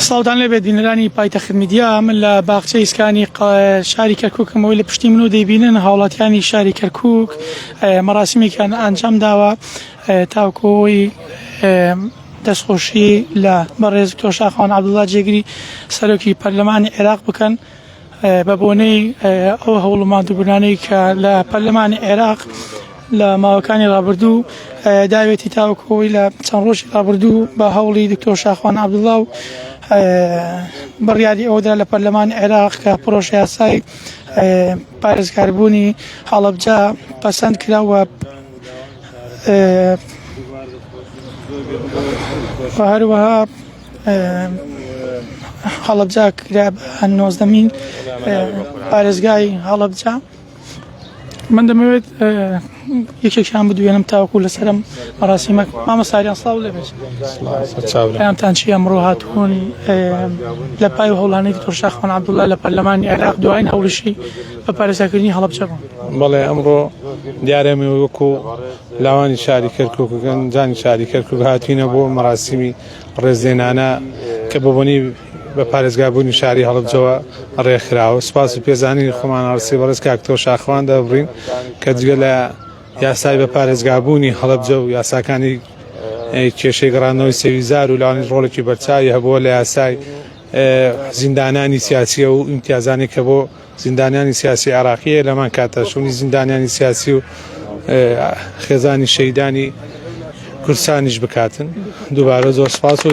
سڵاوتان لێبێت بینەرانی پایتەخت میدیا، من لە باخچەی ئیسکانی شاری کەرکووکەمەوەی لە پشتی من و دەیبینن هاوڵاتیانی شاری کەرکووک مەراسیمێکیان ئەنجام داوە تاوکۆی دەستخۆشی لە بەڕێز دکتۆر شاخەوان عەبدوڵڵا جێگری سەرۆکی پەرلەمانی عێراق بکەن بە بۆنەی ئەو هەوڵەماندووبوونانەی کە لە پەرلەمانی عێراق لە ماوەکانی ڕابردوو داوێتی تاوکۆی لە چەند ڕۆژی ڕابردوو بە هەوڵی دکتۆر شاخەوان عەبدوڵڵا و بڕیاری ئەوەدا لە پەرلەمانی عێراق کە پرۆژەی یاسای پارێزگاربوونی هەڵەبجە پەسەند کراوە و هەروەها هەڵەبجە کرا بە 19مین پارێزگای هەڵەبجە. من دەمەوێت یەکێکیان بدوێنم تاوەکو لەسەرم مەراسیمە. مامەساریان سڵاو لێبێت، پێیانتان چی ئەمڕۆ هاتوون لە پای و هەوڵانەی دکتۆر شاخەوان عەبدوڵڵا لە پەرلەمانی عێراق دوایین هەوڵیشی بە پارێزگاکردنی هەڵەبجە بوون؟ بەڵێ ئەمڕۆ دیارەمە وەکو لاوانی شاری کەرکووک و گەنجانی شاری کەرکووک هاتوینە بۆ مەراسیمی ڕێزلێنانە کە بەبوونی بە پارێزگابوونی شاری هەڵەبجەوە ڕێکخراوە. سوپاس و پێزانی خۆمان ئەڕسی بەڕێز کاک دکتۆر شاخەوان دەبڕین کە جگە لە یاسای بە پارێزگابوونی هەڵەبجە و یاساکانی کێشەی گەڕانەوەی سەویزار و لاوانی ڕۆڵێکی بەرچاوی هەبووە لە یاسای زیندانانی سیاسیە و ئیمتیازانی کە بۆ زیندانیانی سیاسی عێراقیە لەمان کاتە شوونی زیندانیانی سیاسی و خێزانی شەیدانی کورسانیش بکاتن. دووبارە زۆر سپاس و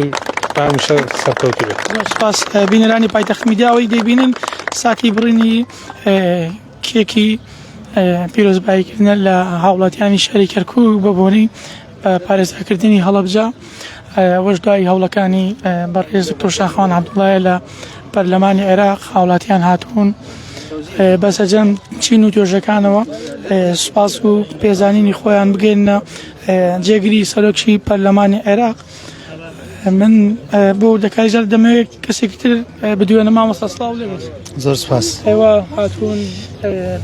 پامشە سەرکەوتوو بێت. زۆر سپاس بینەرانی پایتەخت میدیاوەی دەیبینن ساتی بڕینی کێکی پیرۆزباییکردنە لە هاوڵاتیانی شاری کەرکووک بە بۆنەی پارێزگاکردنی هەڵەبجە وەش دوای هەوڵەکانی بەڕێز دکتۆر شاخەوان عەبدوڵڵا لە پەرلەمانی عێراق هاوڵاتیان هاتوون بەسەرجەم چین و توێژەکانەوە سوپاس و پێزانینی خۆیان بگەێنە جێگری سەرۆکی پەرلەمانی عێراق. من بۆ دەکاریجار دەمەوێت کەسێکی تر بدوێنە. مامۆستا سڵاو لێبێت. زۆر سپاس. ئێوە هاتوون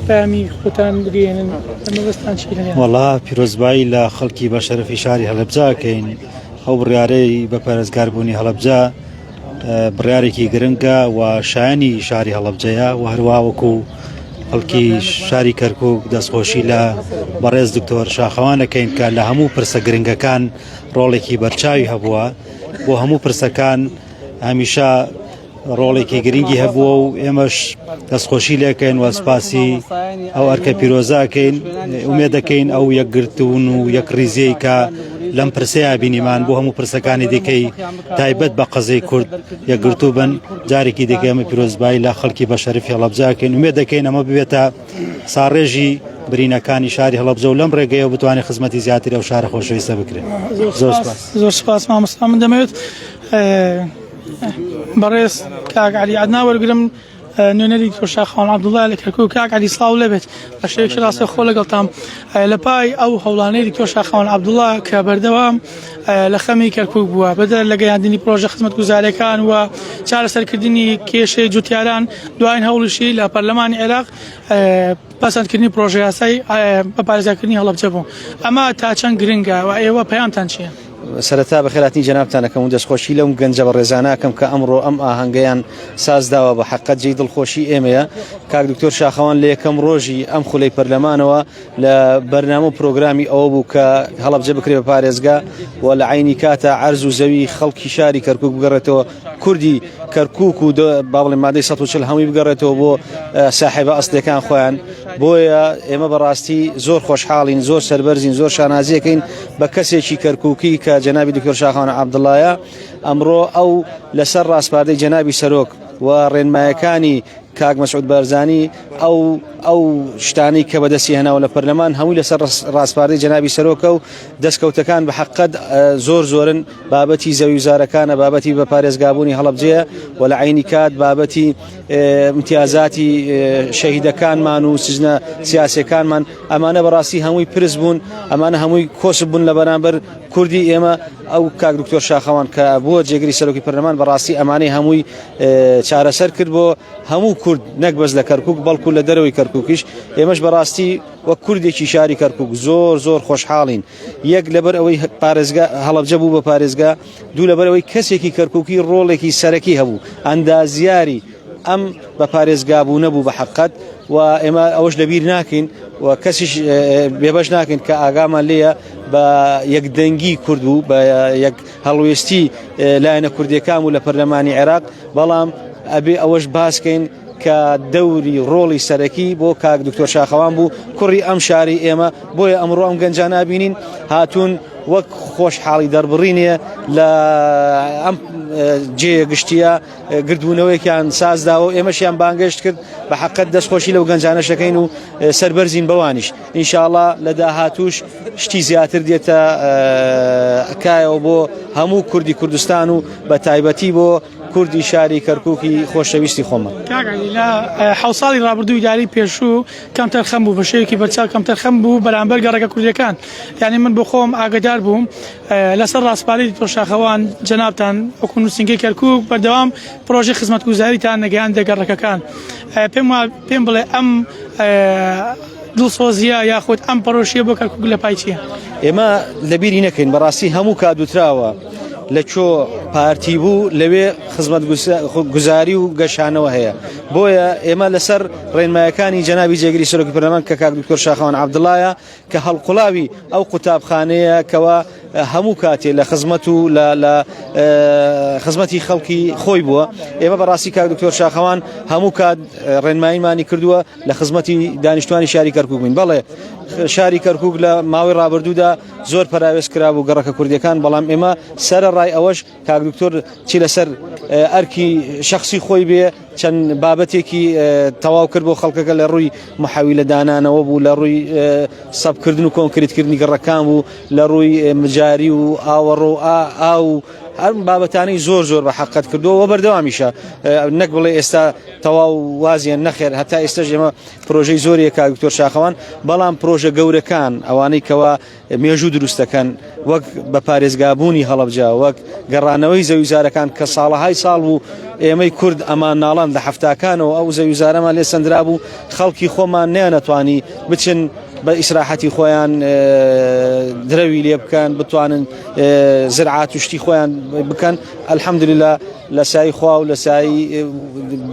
پامی خۆتان بگەێنن مەبەستان چی لەنێ؟ وەڵا پیرۆزبایی لە خەڵکی بە شەرەفی شاری هەڵەبجەکەین. ئەو بڕیارەی بە پارێزگاربوونی هەڵەبجە بڕیارێکی گرنگە و شایانی شاری هەڵەبجەیە و هەروەها وەکو خەڵکی شاری کەرکووک دەستخۆشی لە بەڕێز دکتۆر شاخەوانەکەین کە لە هەموو پرسە گرنگەکان ڕۆڵێکی بەرچاوی هەبووە. بۆ هەموو پرسەکان هەمیشە ڕۆڵێکی گرنگی هەبووە و ئێمەش دەستخۆشی لێکەین و سپاسی ئەو ئەرکە پیرۆزاکەین. ئومێد دەکەین ئەو یەکگرتوون و یەکڕیزەی کە لەم پرسەیە بینیمان بۆ هەموو پرسەکانی دیکەی تایبەت بە قەزەی کورد یەکگرتوو بن. جارێکی دیکە ئەمە پیرۆزبایی لە خەڵکی بە شەرەفی هەڵەبجەکەین. ئومێد دەکەین ئەمە ببێتە ساڕێژی برینەکانی شاری هەڵەبجە و لەم ڕێگەیەوە بتوانێت خزمەتی زیاتر ئەو شارە خۆشەویستە بکرێت. زۆر سپاس مامۆستا. من دەمەوێت بەڕێز کاک عەلی عەدنا وەرگرم نوێنەری دکتۆر شاخەوان عەبدوڵڵا لە کەرکووک. کاک عەلی سڵاو لێبێت. بە شێوەیەکی ڕاستە خۆ لەگەڵتام لە پای ئەو هەوڵانەی دکتۆر شاخەوان عەبدوڵڵا کە بەردەوام لە خەمی کەرکووک بووە بەدەر لە گەیاندنی پرۆژە خزمەتگوزاریەکان و چارەسەرکردنی کێشەی جوتیاران دوایین هەوڵیشی لە پەرلەمانی عێراق پەسەندکردنی پرۆژە یاسای بە پارێزگاکردنی هەڵەبجە بوو. ئەمە تا چەند گرنگە و ئێوە پەیامتان چییە؟ سەرەتا بەخێراتنی جەنابتانەکەم و دەستخۆشی لەم گەنجە بە ڕێزاناکەم کە ئەمڕۆ ئەم ئاهەنگەیان سازداوە بە حەقەت جێی دڵخۆشی ئێمەیە. کاک دکتۆر شاخەوان لە یەکەم ڕۆژی ئەم خولەی پەرلەمانەوە لە بەرنامە و پرۆگرامی ئەوە بوو کە هەڵەبجە بکرێت بە پارێزگا و لە عینی کاتە عەرز و زەوی خەڵکی شاری کەرکووک بگەڕێتەوە، کوردی کەرکووک و با بڵێم مادەی 140 هەمووی بگەڕێتەوە بۆ ساحێبە ئەسڵیەکان خۆیان. بۆیە ئێمە بەڕاستی زۆر خۆشحاڵین، زۆر سەربەرزین، زۆر شانازیەکەین بە کەسێکی کەرکووکی کە جەنابی دکتۆر شاخەوان عەبدوڵڵایە. ئەمڕۆ ئەو لەسەر ڕاستپاردەی جەنابی سەرۆک و ڕێنمایەکانی کاک مەسعود بارزانی ئەو شتانی کە بەدەستی هێناوە لە پەرلەمان هەمووی لەسەر ڕاستپاردەی جەنابی سەرۆکە و دەستکەوتەکان بە حەقەت زۆرن. بابەتی زەوی وزارەکانە، بابەتی بە پارێزگابوونی هەڵەبجەیە و لە عینی کات بابەتی امتیازاتی شەهیدەکانمان و سزنە سیاسیەکانمان. ئەمانە بەڕاستی هەمووی پرس بوون، ئەمانە هەمووی کۆس بوون لە بەرامبەر کوردی ئێمە. ئەو کاک دکتۆر شاخەوان کە بووە جێگری سەرۆکی پەرلەمان بەڕاستی ئەمانەی هەمووی چارەسەر کرد بۆ هەموو کورد نەک بەس لە کەرکووک بەڵکو لە دەرەوەی کەرکووکیش ئێمەش بەڕاستی وەک کوردێکی شاری کەرکووک زۆر خۆشحاڵین یەک لەبەر ئەوەی پارێزگا هەڵەبجە بوو بە پارێزگا دوو لەبەر ئەوەی کەسێکی کەرکووکی ڕۆڵێکی سەرەکی هەبوو ئەندازیاری ئەم بە پارێزگا بوو نەبوو بە حەقەت و ئێمە ئەوەش لەبیر ناکەین و کەسیش بێبەش ناکەین کە ئاگامان لێیە بە یەکدەنگی کورد بوو بە یەک هەڵوێستی لایەنە کوردیەکان و لە پەرلەمانی عێراق بەڵام ئەبێ ئەوەش باسکەین کە دەوری ڕۆڵی سەرەکی بۆ کاک دکتۆر شاخەوان بوو کوڕی ئەم شاری ئێمە بۆیە ئەمڕۆ ئەم گەنجان نابینین هاتوون وەک خۆشحاڵی دەربڕینیە لە ئەم جێ گشتیە گردوونەوەیکیان سازداوە و ئێمەشیان بانگەشت کرد بە حەقەت دەستخۆشی لەو گەنجانەشەکەین و سەربەرزین بەوانیش ئینشاءڵڵا لە داهاتوش شتی زیاتر دێتە کایەوە بۆ هەموو کوردی کوردستان و بە تایبەتی بۆ کوردی شاری کەرکووکی خۆشەویستی خۆمە لە حەوت ساڵی ڕابردووی داری پێشوو کەم تەرخەم بوو بەشەیەکی بەرچاو کەم تەرخەم بوو بەرامبەر گەڕەکە کوردیەکان یعنی من بۆ خۆم ئاگدار بووم لەسەر ڕاستپاڵی دکتۆر شاخەوان جەنابتان وەکو نووسینگەی کەرکووک بەردەوام پرۆژەی خزمەتگوزاریتان نەگەیاندە گەڕەکەکان پێم بڵێ ئەم دڵسۆزیە یاخود ئەم پرۆژیە بۆ کەرکووک لە پای چییە؟ ئێمە لەبیری نەکەین بەڕاستی هەموو کادوتراوە لە چۆ پارتی بوو لەوێ خزمەت گوزاری و گەشانەوە هەیە بۆیە ئێمە لەسەر ڕێنمایەکانی جەنابی جێگری سەرۆکی پەرلەمان کە کاک دکتۆر شاخەوان عەبدوڵڵایە کە هەڵقوڵاوی ئەو قوتابخانەیە کەوا هەموو کاتێ لە خزمەت و لە خزمەتی خەڵکی خۆی بووە ئێمە بەڕاستی کاک دکتۆر شاخەوان هەموو کات ڕێنماییمانی کردووە لە خزمەتی دانیشتوانی شاری کەرکووک بووین بەڵێ شاری کەرکووک لە ماوەی ڕابردوودا زۆر پەراوێز کرابوو گەڕەکە کوردیەکان بەڵام ئێمە سەرەڕای ئەوەش کاک دکتۆر چی لەسەر ئەرکی شخصی خۆی بێ چەند بابەتێکی تەواو کرد بۆ خەڵکەکە لە ڕووی محاویلە دانانەوە بوو لە ڕووی سەبکردن و کۆنکریتکردنی گەڕەکان بوو لە ڕووی مجاری و ئاوەڕۆ ئاو هەر بابەتانەی زۆر بە حەقەت کردووە بەردەوامیشە نەک بڵێ ئێستا تەواو وازیان نەخێر هەتا ئێستاش ئێمە پرۆژەی زۆریە کاک دکتۆر شاخەوان بەڵام پرۆژە گەورەکان ئەوانەی کەوا مێژوو دروستەکەن وەک بە پارێزگابوونی هەڵەبجە وەک گەڕانەوەی زەویزارەکان کە ساڵەهای ساڵ بوو ئێمەی کورد ئەمان ناڵان لە هەفتاکانەوە ئەو زەویزارەمان لێ سەندرا بوو خەڵکی خۆمان نەیانەتوانی بچن بە ئیسراحەتی خۆیان درەوی لێ بکەن بتوانن زرعات و شتی خۆیان بکەن الحەمدولillah لە سای خوا و لە سای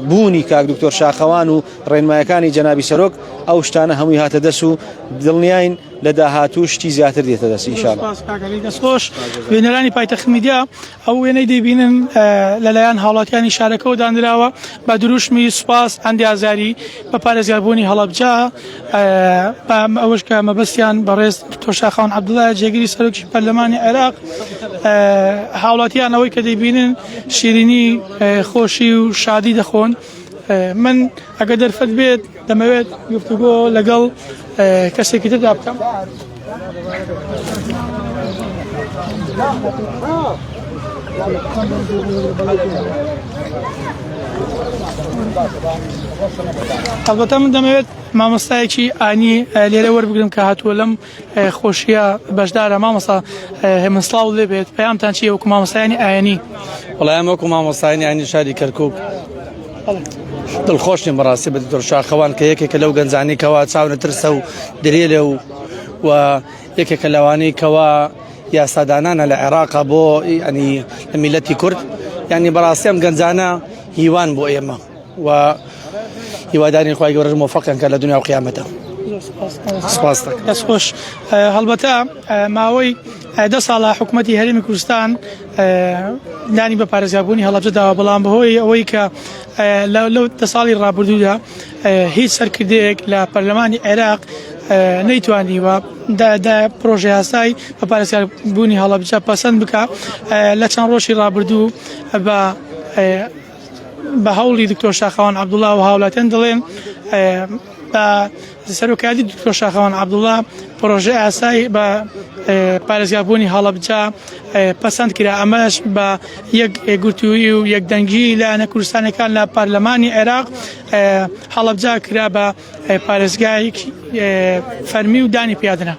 بوونی کاک دکتۆر شاخەوان و ڕێنمایەکانی جەنابی سەرۆک ئەو شتانە هەمووی هاتە دەست و دڵنیاین لە داهاتوو شتی زیاتر دێتە دەست ئینشاءالله. دەستخۆش وێنەرانی پایتەخت میدیا ئەو وێنەی دەبینن لەلایەن هاوڵاتیانی شارەکەەوە دانراوە بە دروشمی سوپاس ئەندازیاری بە پارێزگاربوونی هەڵەبجە ئەوەش کە مەبەستیان بەڕێز دکتۆر شاخەوان عەبدوڵڵایە جێگری سەرۆکی پەرلەمانی عێراق هاوڵاتیان ئەوەی کە دەبینن شیرینی خۆشی و شادی دەخۆن من ئەگە دەرفەت بێت دەمەوێت گفتوگۆ لەگەڵ کەسێکی تردا بکەم. البته من دەمەوێت مامۆستایەکی ئانی لێرە وەربگرم کە هاتووە لەم خۆشیە بەشدارە مامۆستا هێمنسڵاو لێ بێت پەیامتان چییە وەکو مامۆستایانی ئایانی؟ وەڵام وەکو مامۆستایانی ئایانی شاری کەرکووک دڵخۆشین بەڕاستی بە دکتۆر شاخەوان کە یەکێکە لەو گەنجانەی کەوا چاونە ترسە و درێ لێ و یەکێکە لەوانەی کەوا یاسادانانە لە عێراقا بۆ ینی لە میلەتی کورد ینی بەڕاستی ئەم گەنجانە هیوان بۆ ئێمە و هیوادارین خوای گەورەش موفقیان کە لە دنیا و قیامەتە. سپاس دەکەم. دەستخۆش هەڵبەتە ماوەی 10 ساڵە حکوومەتی هەرێمی کوردستان دانی بە پارێزگابوونی هەڵەبجەداوە بەڵام بەهۆی ئەوەی کە لەو 10 ساڵی ڕابردوودا هیچ سەرکردەیەک لە پەرلەمانی عێراق نەیتوانیوە پرۆژه یاسای بە پارێزگاربوونی هەڵەبجە پەسەند بکە لە چەند ڕۆژی ڕابردوو بە هەوڵی دکتۆر شاخەوان عەبدوڵڵا و هاوڵاتیان دەڵێن بە سەرۆکایەتی دکتۆر شاخەوان عەبدوڵڵا پرۆژه یاسای بە پارێزگابوونی هەڵەبجە پەسەند کرا ئەمەش بە یەک گوتووی و یەکدەنگی لایەنە کوردستانیەکان لە پارلەمانی عێراق هەڵەبجە کرا بە پارێزگایەکی فەرمی و دانی پیادەنە.